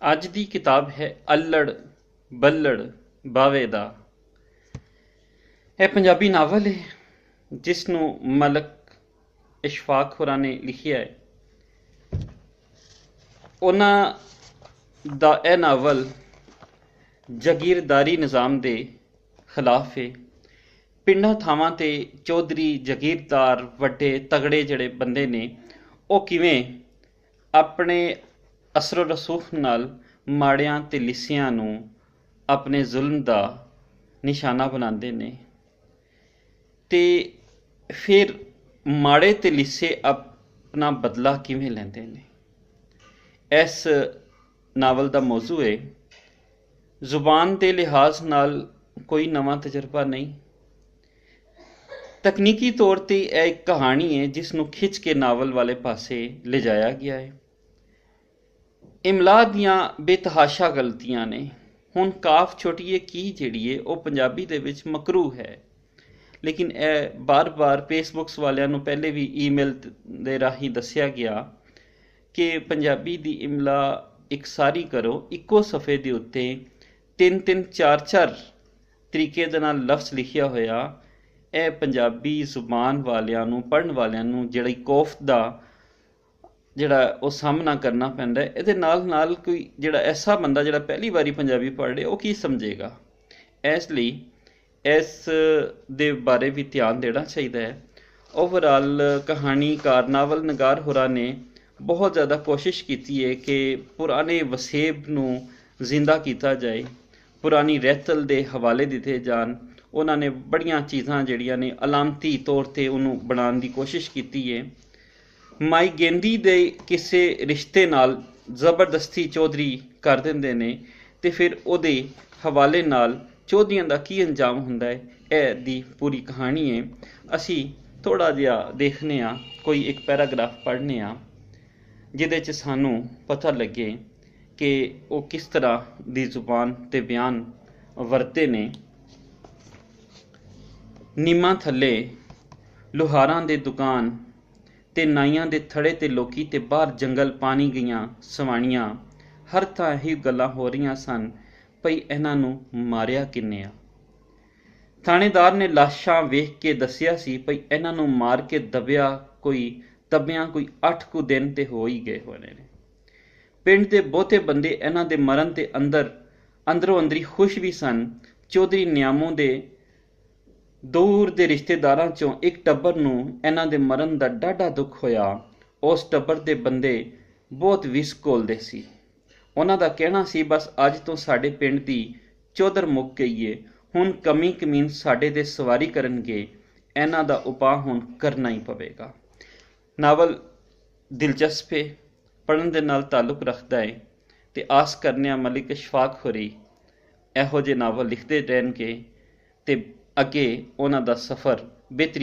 ਅੱਜ ਦੀ ਕਿਤਾਬ ਹੈ ਅੱਲੜ ਬੱਲੜ ਬਾਵੇ ਦਾ। ਇਹ ਪੰਜਾਬੀ ਨਾਵਲ ਹੈ ਜਿਸ ਨੂੰ ਮਲਕ ਇਸ਼ਫਾਕ ਹੋਰਾਂ ਨੇ ਲਿਖਿਆ ਹੈ। ਉਹਨਾਂ ਦਾ ਇਹ ਨਾਵਲ ਜਾਗੀਰਦਾਰੀ ਨਿਜ਼ਾਮ ਦੇ ਖਿਲਾਫ ਹੈ। ਪਿੰਡਾਂ ਥਾਵਾਂ 'ਤੇ ਚੌਧਰੀ ਜਾਗੀਰਦਾਰ ਵੱਡੇ ਤਗੜੇ ਜਿਹੜੇ ਬੰਦੇ ਨੇ ਉਹ ਕਿਵੇਂ ਆਪਣੇ ਅਸਰ ਰਸੂਖ ਨਾਲ ਮਾੜਿਆਂ ਅਤੇ ਲਿੱਸਿਆਂ ਨੂੰ ਆਪਣੇ ਜ਼ੁਲਮ ਦਾ ਨਿਸ਼ਾਨਾ ਬਣਾਉਂਦੇ ਨੇ ਅਤੇ ਫਿਰ ਮਾੜੇ ਅਤੇ ਲਿੱਸੇ ਆਪਣਾ ਬਦਲਾ ਕਿਵੇਂ ਲੈਂਦੇ ਨੇ। ਇਸ ਨਾਵਲ ਦਾ ਮੌਜ਼ੂ ਹੈ ਜ਼ੁਬਾਨ ਦੇ ਲਿਹਾਜ਼ ਨਾਲ ਕੋਈ ਨਵਾਂ ਤਜਰਬਾ ਨਹੀਂ। ਤਕਨੀਕੀ ਤੌਰ 'ਤੇ ਇਹ ਇੱਕ ਕਹਾਣੀ ਹੈ ਜਿਸ ਨੂੰ ਖਿੱਚ ਕੇ ਨਾਵਲ ਵਾਲੇ ਪਾਸੇ ਲਿਜਾਇਆ ਗਿਆ ਹੈ। ਇਮਲਾ ਦੀਆਂ ਬੇਤਹਾਸ਼ਾ ਗਲਤੀਆਂ ਨੇ। ਹੁਣ ਕਾਫ ਛੋਟੀਏ ਕੀ ਜਿਹੜੀ ਹੈ ਉਹ ਪੰਜਾਬੀ ਦੇ ਵਿੱਚ ਮਕਰੂਹ ਹੈ, ਲੇਕਿਨ ਇਹ ਬਾਰ-ਬਾਰ ਫੇਸਬੁੱਕਸ ਵਾਲਿਆਂ ਨੂੰ ਪਹਿਲੇ ਵੀ ਈਮੇਲ ਦੇ ਰਾਹੀਂ ਦੱਸਿਆ ਗਿਆ ਕਿ ਪੰਜਾਬੀ ਦੀ ਇਮਲਾ ਇਕਸਾਰੀ ਕਰੋ। ਇੱਕੋ ਸਫ਼ੇ ਦੇ ਉੱਤੇ 3-3 4-4 ਤਰੀਕੇ ਦੇ ਨਾਲ ਲਫ਼ਜ਼ ਲਿਖਿਆ ਹੋਇਆ ਇਹ ਪੰਜਾਬੀ ਜ਼ੁਬਾਨ ਵਾਲਿਆਂ ਨੂੰ ਪੜ੍ਹਨ ਵਾਲਿਆਂ ਨੂੰ ਜਿਹੜੀ ਕੋਫਤ ਦਾ ਜਿਹੜਾ ਉਹ ਸਾਹਮਣਾ ਕਰਨਾ ਪੈਂਦਾ। ਇਹਦੇ ਨਾਲ ਕੋਈ ਜਿਹੜਾ ਐਸਾ ਬੰਦਾ ਜਿਹੜਾ ਪਹਿਲੀ ਵਾਰੀ ਪੰਜਾਬੀ ਪੜ੍ਹ ਰਿਹਾ ਉਹ ਕੀ ਸਮਝੇਗਾ। ਇਸ ਲਈ ਇਸ ਦੇ ਬਾਰੇ ਵੀ ਧਿਆਨ ਦੇਣਾ ਚਾਹੀਦਾ ਹੈ। ਓਵਰਆਲ ਕਹਾਣੀਕਾਰ ਨਾਵਲ ਨਗਾਰ ਹੋਰਾਂ ਨੇ ਬਹੁਤ ਜ਼ਿਆਦਾ ਕੋਸ਼ਿਸ਼ ਕੀਤੀ ਹੈ ਕਿ ਪੁਰਾਣੇ ਵਸੇਬ ਨੂੰ ਜ਼ਿੰਦਾ ਕੀਤਾ ਜਾਏ, ਪੁਰਾਣੀ ਰਹਿਤਲ ਦੇ ਹਵਾਲੇ ਦਿੱਤੇ ਜਾਣ। ਉਹਨਾਂ ਨੇ ਬੜੀਆਂ ਚੀਜ਼ਾਂ ਜਿਹੜੀਆਂ ਨੇ ਅਲਾਮਤੀ ਤੌਰ 'ਤੇ ਉਹਨੂੰ ਬਣਾਉਣ ਦੀ ਕੋਸ਼ਿਸ਼ ਕੀਤੀ ਹੈ। ਮਾਈ ਗੇਂਦੀ ਦੇ ਕਿਸੇ ਰਿਸ਼ਤੇ ਨਾਲ ਜ਼ਬਰਦਸਤੀ ਚੌਧਰੀ ਕਰ ਦਿੰਦੇ ਨੇ ਅਤੇ ਫਿਰ ਉਹਦੇ ਹਵਾਲੇ ਨਾਲ ਚੌਧਰੀਆਂ ਦਾ ਕੀ ਅੰਜਾਮ ਹੁੰਦਾ ਹੈ, ਇਹ ਦੀ ਪੂਰੀ ਕਹਾਣੀ ਹੈ। ਅਸੀਂ ਥੋੜ੍ਹਾ ਜਿਹਾ ਦੇਖਦੇ ਹਾਂ, ਕੋਈ ਇੱਕ ਪੈਰਾਗ੍ਰਾਫ ਪੜ੍ਹਨੇ ਹਾਂ ਜਿਹਦੇ 'ਚ ਸਾਨੂੰ ਪਤਾ ਲੱਗੇ ਕਿ ਉਹ ਕਿਸ ਤਰ੍ਹਾਂ ਦੀ ਜ਼ੁਬਾਨ ਅਤੇ ਬਿਆਨ ਵਰਤੇ ਨੇ। ਨਿੰਮਾਂ ਥੱਲੇ ਲੁਹਾਰਾਂ ਦੇ ਦੁਕਾਨ ਤੇ ਨਾਈਆਂ ਦੇ ਥੜੇ ਤੇ ਲੋਕੀ ਤੇ ਬਾਹਰ ਜੰਗਲ ਪਾਣੀ ਗਈਆਂ ਸਵਾਣੀਆਂ। ਹਰ ਥਾਂ ਇਹੀ ਗੱਲਾਂ ਹੋ ਰਹੀਆਂ ਸਨ ਭਈ ਇਹਨਾਂ ਨੂੰ ਮਾਰਿਆ ਕਿੰਨੇ ਆ। ਥਾਣੇਦਾਰ ਨੇ ਲਾਸ਼ਾਂ ਵੇਖ ਕੇ ਦੱਸਿਆ ਸੀ ਭਈ ਇਹਨਾਂ ਨੂੰ ਮਾਰ ਕੇ ਦਬਿਆਂ ਕੋਈ 8 ਕੁ ਦਿਨ ਤੇ ਹੋ ਹੀ ਗਏ ਹੋਣੇ ਨੇ। ਪਿੰਡ ਦੇ ਬਹੁਤੇ ਬੰਦੇ ਇਹਨਾਂ ਦੇ ਮਰਨ ਦੇ ਅੰਦਰੋਂ ਅੰਦਰੀ ਖੁਸ਼ ਵੀ ਸਨ। ਚੌਧਰੀ ਨਿਆਮੋਂ ਦੇ ਦੂਰ ਦੇ ਰਿਸ਼ਤੇਦਾਰਾਂ 'ਚੋਂ ਇੱਕ ਟੱਬਰ ਨੂੰ ਇਹਨਾਂ ਦੇ ਮਰਨ ਦਾ ਡਾਢਾ ਦੁੱਖ ਹੋਇਆ। ਉਸ ਟੱਬਰ ਦੇ ਬੰਦੇ ਬਹੁਤ ਵਿਸ ਘੋਲਦੇ ਸੀ। ਉਹਨਾਂ ਦਾ ਕਹਿਣਾ ਸੀ ਬਸ ਅੱਜ ਤੋਂ ਸਾਡੇ ਪਿੰਡ ਦੀ ਚੌਧਰ ਮੁੱਕ ਗਈ ਏ, ਹੁਣ ਕਮੀ ਕਮੀਨ ਸਾਡੇ 'ਤੇ ਸਵਾਰੀ ਕਰਨਗੇ, ਇਹਨਾਂ ਦਾ ਉਪਾਅ ਹੁਣ ਕਰਨਾ ਹੀ ਪਵੇਗਾ। ਨਾਵਲ ਦਿਲਚਸਪ ਹੈ, ਪੜ੍ਹਨ ਦੇ ਨਾਲ ਤਾਲੁਕ ਰੱਖਦਾ ਹੈ ਅਤੇ ਆਸ ਕਰਨੇ ਆ ਮਲਿਕ ਇਸ਼ਫਾਕ ਹੋਰੀ ਇਹੋ ਜਿਹੇ ਨਾਵਲ ਲਿਖਦੇ ਰਹਿਣਗੇ ਅਤੇ ਅੱਗੇ ਉਹਨਾਂ ਦਾ ਸਫ਼ਰ ਬਿਹਤਰੀ